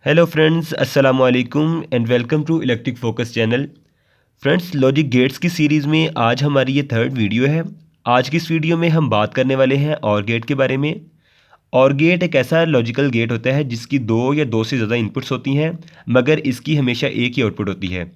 Hello friends, अस्सलाम वालेकुम and welcome to electric focus channel. Friends, logic gates की series में आज हमारी ये थर्ड वीडियो है। आज की इस वीडियो में हम बात करने वाले हैं और गेट के बारे में। और गेट एक ऐसा लॉजिकल गेट होता है जिसकी दो या दो से ज़्यादा इनपुट्स होती हैं, मगर इसकी हमेशा एक ही आउटपुट होती है।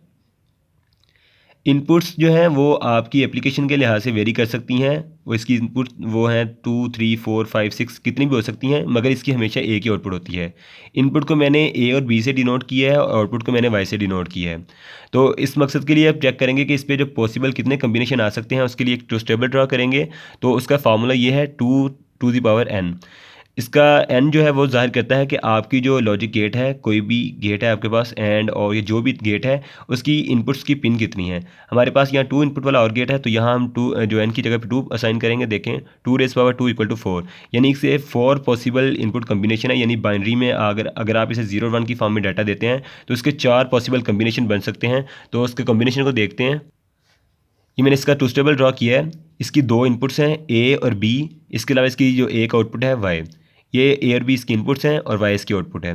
इनपुट्स जो हैं वो आपकी एप्लीकेशन के लिहाज से वेरी कर सकती हैं। वो इसकी इनपुट वो हैं 2, 3, 4, 5, 6 कितनी भी हो सकती हैं, मगर इसकी हमेशा एक ही आउटपुट होती है। इनपुट को मैंने ए और बी से डिनोट किया है और आउटपुट को मैंने वाई से डिनोट किया है। तो इस मकसद के लिए आप चेक करेंगे कि इस पर जो पॉसिबल कितने कम्बिनेशन आ सकते हैं, उसके लिए एक ट्रूथ टेबल ड्रा करेंगे। तो उसका फार्मूला ये है 2 to the power n। इसका एन जो है वो ज़ाहिर करता है कि आपकी जो लॉजिक गेट है, कोई भी गेट है आपके पास एंड और ये जो भी गेट है उसकी इनपुट्स की पिन कितनी है। हमारे पास यहाँ 2 इनपुट वाला और गेट है, तो यहाँ हम 2 जो एन की जगह पे 2 असाइन करेंगे। देखें 2^2 = 4, यानी इससे 4 पॉसिबल इनपुट कम्बिनेशन है। यानी बाइनरी में अगर आप इसे 0 1 की फॉर्म में डाटा देते हैं तो इसके 4 पॉसिबल कम्बिनेशन बन सकते हैं। तो उसके कम्बिनेशन को देखते हैं। ये मैंने इसका ट्रूथ टेबल ड्रा किया है। इसकी दो इनपुट्स हैं ए और बी। इसके अलावा इसकी जो एक आउटपुट है वाई। ये ए और बी इसकी इनपुट्स हैं और वाई इसकी आउटपुट है।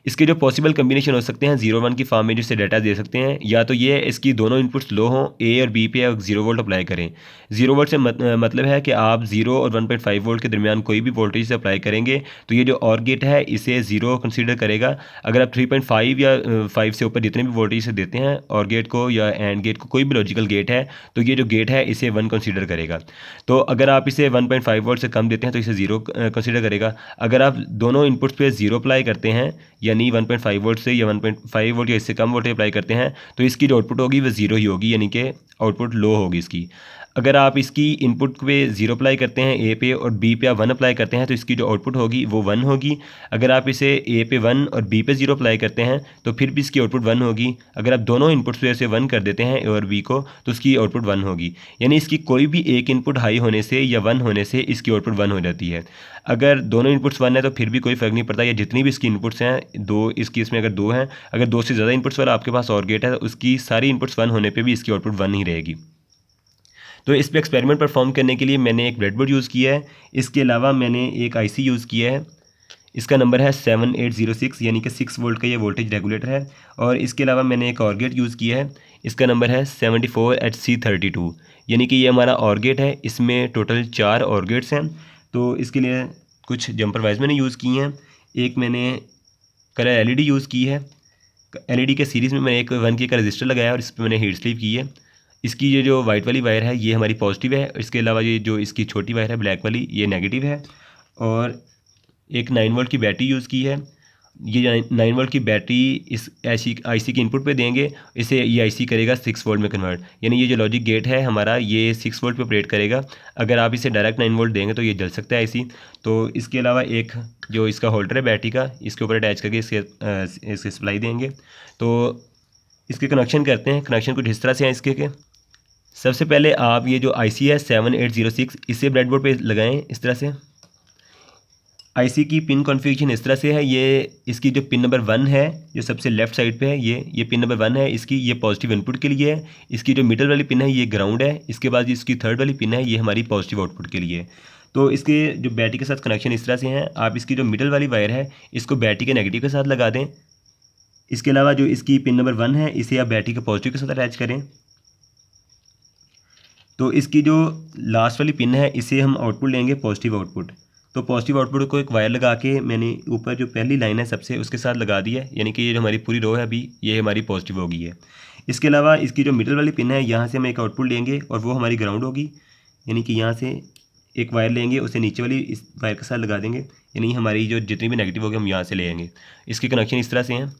इसके जो पॉसिबल कम्बिनेशन हो सकते हैं 0 1 की फॉर्म में जिससे डाटा दे सकते हैं, या तो ये इसकी दोनों इनपुट्स लो हों, ए और बी पे आप 0 वोल्ट अप्लाई करें। 0 वोल्ट से मतलब है कि आप 0 और 1.5 वोल्ट के दरमियान कोई भी वोल्टेज से अप्लाई करेंगे तो ये जो और गेट है इसे 0 कंसीडर करेगा। अगर आप 3.5 या 5 से ऊपर जितने भी वोल्टेज से देते हैं और गेट को या एंड गेट को, कोई भी लॉजिकल गेट है, तो ये जो गेट है इसे 1 कंसीडर करेगा। तो अगर आप इसे 1.5 वोल्ट से कम देते हैं तो इसे 0 कंसीडर करेगा। अगर आप दोनों इनपुट्स पे 0 अप्लाई करते हैं, यानी 1.5 वोल्ट से या 1.5 वोल्ट या इससे कम वोल्टेज अप्लाई करते हैं, तो इसकी जो आउटपुट होगी वो 0 ही होगी, यानी कि आउटपुट लो होगी इसकी। अगर आप इसकी इनपुट पे 0 अप्लाई करते हैं ए पे और बी पे आप 1 अप्लाई करते हैं तो इसकी जो आउटपुट होगी वो 1 होगी। अगर आप इसे ए पे 1 और बी पे 0 अप्लाई करते हैं तो फिर भी इसकी आउटपुट 1 होगी। अगर आप दोनों इनपुट्स पे से 1 कर देते हैं ए और बी को तो उसकी आउटपुट 1 होगी। यानी इसकी कोई भी एक इनपुट हाई होने से या 1 होने से इसकी आउटपुट 1 हो जाती है। अगर दोनों इनपुट्स 1 है तो फिर भी कोई फ़र्क नहीं पड़ता, या जितनी भी इसकी इनपुट्स हैं, दो इसकी इसमें अगर 2 हैं, अगर 2 से ज़्यादा इनपुट्स वाला आपके पास और गेट है तो उसकी सारी इनपुट्स 1 होने पर भी इसकी आउटपुट 1 ही रहेगी। तो इस पे एक्सपेरिमेंट परफॉर्म करने के लिए मैंने एक ब्रेडबोर्ड यूज़ किया है। इसके अलावा मैंने एक आईसी यूज़ किया है। इसका नंबर है 7806, यानी कि 6 वोल्ट का ये वोल्टेज रेगुलेटर है। और इसके अलावा मैंने एक और गेट यूज़ किया है। इसका नंबर है 74HC32, यानी कि ये हमारा और गेट है। इसमें टोटल 4 और गेट्स हैं। तो इसके लिए कुछ जंपर वाइज मैंने यूज़ किए हैं। एक मैंने कलर एलईडी यूज़ की है। एलईडी के सीरीज़ में मैंने एक 1K का रजिस्टर लगाया और इस पर मैंने हीट स्लीव की है। इसकी ये जो वाइट वाली वायर है ये हमारी पॉजिटिव है। इसके अलावा ये जो इसकी छोटी वायर है ब्लैक वाली, ये नेगेटिव है। और एक 9 वोल्ट की बैटरी यूज़ की है। ये 9 वोल्ट की बैटरी इस आईसी के इनपुट पे देंगे, इसे ये आईसी करेगा 6 वोल्ट में कन्वर्ट। यानी ये जो लॉजिक गेट है हमारा ये 6 वोल्ट पे ऑपरेट करेगा। अगर आप इसे डायरेक्ट 9 वोल्ट देंगे तो ये जल सकता है आईसी। तो इसके अलावा एक जो इसका होल्डर है बैटरी का, इसके ऊपर अटैच करके इसके सप्लाई देंगे। तो इसके कनेक्शन करते हैं। कनेक्शन कुछ इस तरह से हैं इसके के। सबसे पहले आप ये जो आईसी है 7806 इसे ब्रेडबोर्ड पे लगाएं इस तरह से। आईसी की पिन कॉन्फ़िगरेशन इस तरह से है। ये इसकी जो पिन नंबर 1 है जो सबसे लेफ़्ट साइड पे है, ये पिन नंबर 1 है इसकी, ये पॉजिटिव इनपुट के लिए है। इसकी जो मिडल वाली पिन है ये ग्राउंड है। इसके बाद इसकी थर्ड वाली पिन है ये हमारी पॉजिटिव आउटपुट के लिए है। तो इसके जो बैटरी के साथ कनेक्शन इस तरह से हैं। आप इसकी जो मिडल वाली वायर है इसको बैटरी के नेगेटिव के साथ लगा दें। इसके अलावा जो इसकी पिन नंबर 1 है इसे आप बैटरी के पॉजिटिव के साथ अटैच करें। तो इसकी जो लास्ट वाली पिन है इसे हम आउटपुट लेंगे पॉजिटिव आउटपुट। तो पॉजिटिव आउटपुट को एक वायर लगा के मैंने ऊपर जो पहली लाइन है सबसे उसके साथ लगा दी है, यानी कि ये जो हमारी पूरी रो है अभी ये हमारी पॉजिटिव हो गई है। इसके अलावा इसकी जो मिडल वाली पिन है यहाँ से हम एक आउटपुट लेंगे और वो हमारी ग्राउंड होगी। यानी कि यहाँ से एक वायर लेंगे, उसे नीचे वाली इस वायर के साथ लगा देंगे, यानी हमारी जो जितनी भी नेगेटिव होगी हम यहाँ से ले आएंगे। इसके कनेक्शन इस तरह से हैं।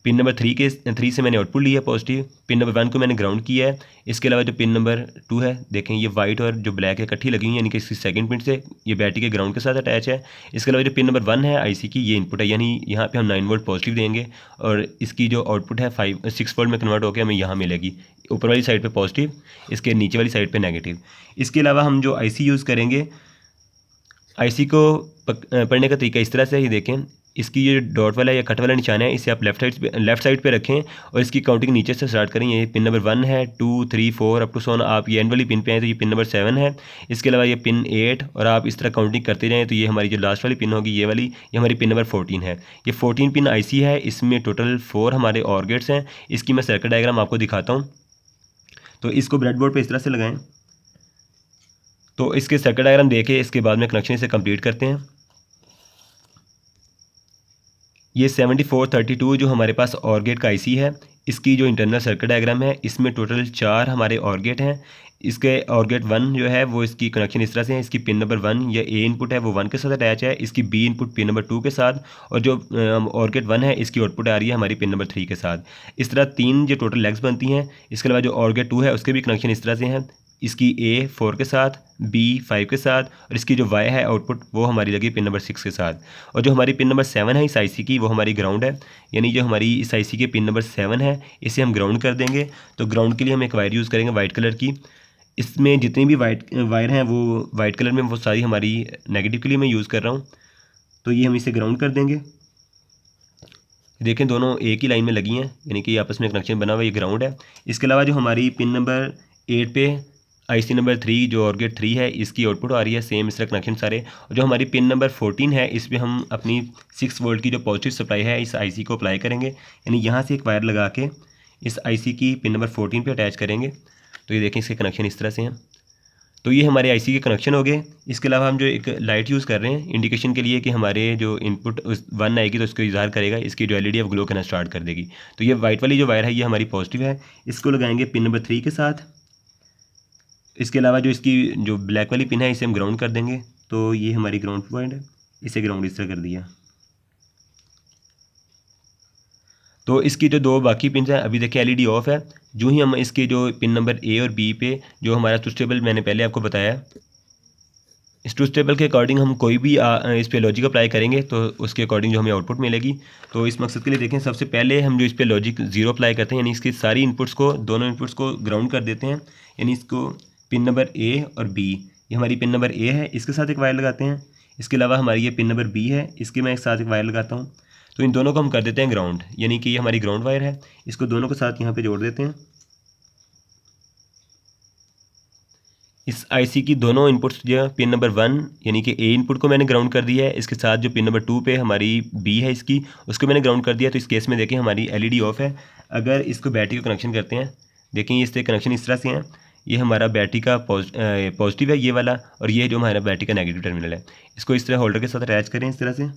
पिन नंबर 3 से मैंने आउटपुट लिया पॉजिटिव। पिन नंबर 1 को मैंने ग्राउंड किया है। इसके अलावा जो पिन नंबर 2 है, देखें ये वाइट और जो ब्लैक है इकट्ठी लगी हुई है, यानी कि इसकी सेकंड पिन से ये बैटरी के ग्राउंड के साथ अटैच है। इसके अलावा जो पिन नंबर 1 है आईसी की, ये इनपुट है, यानी यहाँ पे हम 9 वोल्ट पॉजिटिव देंगे और इसकी जो आउटपुट है 6 वोल्ट में कन्वर्ट होकर हमें यहाँ मिलेगी। ऊपर वाली साइड पर पॉजिटिव, इसके नीचे वाली साइड पर नेगेटिव। इसके अलावा हम जो आईसी यूज़ करेंगे, आईसी को पढ़ने का तरीका इस तरह से ही देखें। इसकी ये डॉट वाला या कट वाला निशान है, इसे आप लेफ्ट साइड पे रखें और इसकी काउंटिंग नीचे से स्टार्ट करें। ये पिन नंबर 1 है, 2 3 4 अप टू सोन। आप ये एंड वाली पिन पे आए तो ये पिन नंबर 7 है। इसके अलावा ये पिन 8 और आप इस तरह काउंटिंग करते जाएँ तो ये हमारी जो लास्ट वाली पिन होगी ये वाली, ये हमारी पिन नंबर 14 है। ये 14 पिन IC है, इसमें टोटल 4 हमारे OR गेट्स हैं। इसकी मैं सर्किट डायग्राम आपको दिखाता हूँ। तो इसको ब्रेडबोर्ड पर इस तरह से लगाएँ। तो इसके सर्किट डायग्राम देखे इसके बाद में कनेक्शन इसे कंप्लीट करते हैं। ये 7432 जो हमारे पास OR गेट का IC है, इसकी जो इंटरनल सर्किट डायग्राम है, इसमें टोटल 4 हमारे OR गेट हैं। इसके OR गेट 1 जो है वो इसकी कनेक्शन इस तरह से है। इसकी पिन नंबर 1 या A इनपुट है वो 1 के साथ अटैच है, इसकी B इनपुट पिन नंबर 2 के साथ, और जो OR गेट 1 है इसकी आउटपुट आ रही है हमारी पिन नंबर 3 के साथ। इस तरह 3 जो टोटल लेग्स बनती हैं। इसके अलावा जो OR गेट 2 है उसके भी कनेक्शन इस तरह से हैं। इसकी A 4 के साथ, B 5 के साथ, और इसकी जो Y है आउटपुट वो हमारी लगी पिन नंबर 6 के साथ। और जो हमारी पिन नंबर 7 है इस IC की, वो हमारी ग्राउंड है। यानी जो हमारी इस IC के पिन नंबर 7 है इसे हम ग्राउंड कर देंगे। तो ग्राउंड के लिए हम एक वायर यूज़ करेंगे वाइट कलर की। इसमें जितनी भी वायर हैं वो वाइट कलर में, वो सारी हमारी नेगेटिव के लिए मैं यूज़ कर रहा हूँ। तो ये हम इसे ग्राउंड कर देंगे। देखें दोनों एक ही लाइन में लगी हैं, यानी कि आपस में कनेक्शन बना हुआ, ये ग्राउंड है। इसके अलावा जो हमारी पिन नंबर 8 पे IC नंबर 3 जो OR गेट 3 है इसकी आउटपुट आ रही है सेम, इस तरह कनेक्शन सारे। और जो हमारी पिन नंबर 14 है इस पर हम अपनी 6 वोल्ट की जो पॉजिटिव सप्लाई है इस IC को अप्लाई करेंगे। यानी यहाँ से एक वायर लगा के इस IC की पिन नंबर 14 पे अटैच करेंगे। तो ये देखें इसके कनेक्शन इस तरह से हैं। तो ये हमारे IC के कनेक्शन हो गए। इसके अलावा हम जो एक लाइट यूज़ कर रहे हैं इंडिकेशन के लिए कि हमारे जो इनपुट 1 आएगी तो इसको इज़हार करेगा, इसकी जो LED है वो ग्लो करना स्टार्ट कर देगी। तो ये वाइट वाली जो वायर है ये हमारी पॉजिटिव है, इसको लगाएंगे पिन नंबर 3 के साथ। इसके अलावा जो इसकी जो ब्लैक वाली पिन है इसे हम ग्राउंड कर देंगे। तो ये हमारी ग्राउंड पॉइंट है, इसे ग्राउंड इस तरह कर दिया। तो इसकी जो 2 बाकी पिन हैं अभी देखिए LED ऑफ है। जो ही हम इसके जो पिन नंबर A और B पे जो हमारा ट्रूथ टेबल मैंने पहले आपको बताया, इस ट्रूथ टेबल के अकॉर्डिंग हम कोई भी इस पे लॉजिक अप्लाई करेंगे तो उसके अकॉर्डिंग जो हमें आउटपुट मिलेगी। तो इस मकसद के लिए देखें सबसे पहले हम जो इस पे लॉजिक 0 अप्लाई करते हैं, यानी इसकी सारी इनपुट्स को, दोनों इनपुट्स को ग्राउंड कर देते हैं। यानी इसको पिन नंबर A और B, ये हमारी पिन नंबर A है, इसके साथ एक वायर लगाते हैं। इसके अलावा हमारी ये पिन नंबर B है, इसके मैं एक साथ एक वायर लगाता हूँ। तो इन दोनों को हम कर देते हैं ग्राउंड, यानी कि ये हमारी ग्राउंड वायर है। इसको दोनों के साथ यहाँ पे जोड़ देते हैं। इस IC की दोनों इनपुट्स जो है पिन नंबर 1 यानी कि A इनपुट को मैंने ग्राउंड कर दिया है, इसके साथ जो पिन नंबर 2 पे हमारी B है इसकी, उसको मैंने ग्राउंड कर दिया। तो इस केस में देखें हमारी LED ऑफ है। अगर इसको बैटरी को कनेक्शन करते हैं, देखें इससे कनेक्शन इस तरह से हैं। ये हमारा बैटरी का पॉजिटिव है ये वाला, और ये जो हमारा बैटरी का नेगेटिव टर्मिनल है। इसको इस तरह होल्डर के साथ अटैच करें इस तरह से।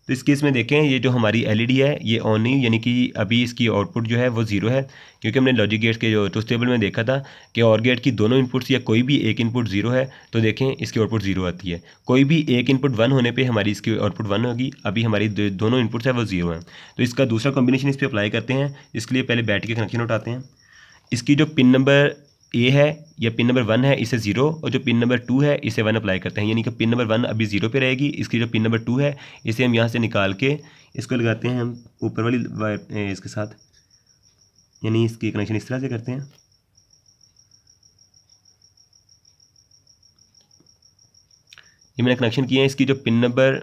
तो इस केस में देखें ये जो हमारी LED है ये ऑन नहीं, यानी कि अभी इसकी आउटपुट जो है वो 0 है, क्योंकि हमने लॉजिक गेट्स के जो ट्रूथ टेबल में देखा था कि OR गेट की दोनों इनपुट्स या कोई भी एक इनपुट 0 है तो देखें इसकी आउटपुट 0 आती है। कोई भी एक इनपुट 1 होने पे हमारी इसकी आउटपुट 1 होगी। अभी हमारी दोनों इनपुट्स है वो 0 हैं। तो इसका दूसरा कॉम्बिनेशन इस पर अप्लाई करते हैं। इसके लिए पहले बैटरी के कनेक्शन उठाते हैं। इसकी जो पिन नंबर A है या पिन नंबर 1 है इसे 0, और जो पिन नंबर 2 है इसे 1 अप्लाई करते हैं। यानी कि पिन नंबर 1 अभी 0 पे रहेगी। इसकी जो पिन नंबर 2 है इसे हम यहाँ से निकाल के इसको लगाते हैं हम ऊपर वाली वायर इसके साथ, यानी इसकी कनेक्शन इस तरह से करते हैं। ये मैंने कनेक्शन किए हैं। इसकी जो पिन नंबर,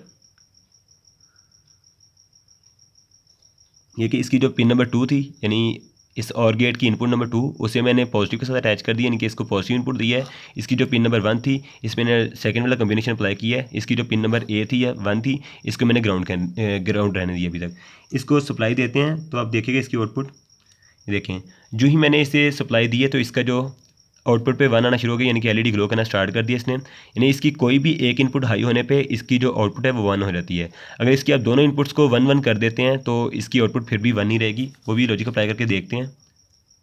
ये कि इसकी जो पिन नंबर 2 थी, यानी इस OR गेट की इनपुट नंबर 2, उसे मैंने पॉजिटिव के साथ अटैच कर दिया, यानी कि इसको पॉजिटिव इनपुट दिया है। इसकी जो पिन नंबर 1 थी इस मैंने सेकंड वाला कॉम्बिनेशन अप्लाई किया है। इसकी जो पिन नंबर A थी या 1 थी इसको मैंने ग्राउंड रहने दिया अभी तक। इसको सप्लाई देते हैं तो आप देखिएगा इसकी आउटपुट देखें। जो ही मैंने इसे सप्लाई दी है तो इसका जो आउटपुट पे 1 आना शुरू हो गया, यानी कि LED ग्लो करना स्टार्ट कर दिया इसने। यानी इसकी कोई भी एक इनपुट हाई होने पे इसकी जो आउटपुट है वो 1 हो जाती है। अगर इसकी आप दोनों इनपुट्स को 1 कर देते हैं तो इसकी आउटपुट फिर भी 1 ही रहेगी। वो भी लॉजिक अप्लाई करके देखते हैं।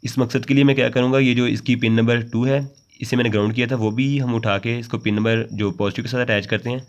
इस मकसद के लिए मैं क्या करूँगा, ये जो इसकी पिन नंबर 2 है इसे मैंने ग्राउंड किया था, वो भी हम उठा के इसको पिन नंबर जो पॉजिटिव के साथ अटैच करते हैं।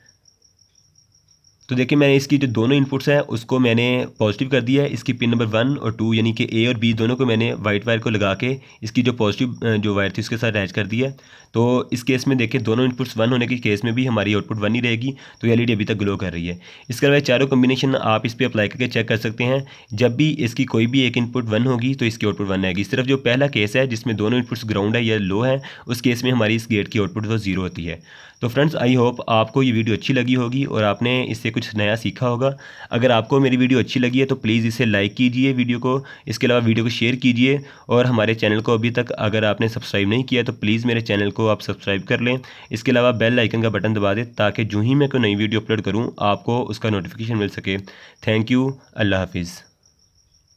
तो देखिए मैंने इसकी जो दोनों इनपुट्स हैं उसको मैंने पॉजिटिव कर दिया है। इसकी पिन नंबर 1 और 2 यानी कि A और B दोनों को मैंने वाइट वायर को लगा के इसकी जो पॉजिटिव जो वायर थी उसके साथ अटैच कर दिया है। तो इस केस में देखिए दोनों इनपुट्स 1 होने के केस में भी हमारी आउटपुट 1 ही रहेगी। तो LED अभी तक ग्लो कर रही है। इसके अलावा चारों कॉम्बिनेशन आप इस पर अप्लाई करके चेक कर सकते हैं। जब भी इसकी कोई भी एक इनपुट 1 होगी तो इसकी आउटपुट 1 आएगी। सिर्फ जो पहला केस है जिसमें दोनों इनपुट्स ग्राउंड है या लो है, उस केस में हमारी इस गेट की आउटपुट वो 0 होती है। तो फ्रेंड्स आई होप आपको ये वीडियो अच्छी लगी होगी और आपने इससे कुछ नया सीखा होगा। अगर आपको मेरी वीडियो अच्छी लगी है तो प्लीज़ इसे लाइक कीजिए वीडियो को, इसके अलावा वीडियो को शेयर कीजिए और हमारे चैनल को अभी तक अगर आपने सब्सक्राइब नहीं किया तो प्लीज़ मेरे चैनल को आप सब्सक्राइब कर लें। इसके अलावा बेल आइकन का बटन दबा दें ताकि जो ही मैं कोई नई वीडियो अपलोड करूँ आपको उसका नोटिफिकेशन मिल सके। Thank you. अल्लाह हाफिज़।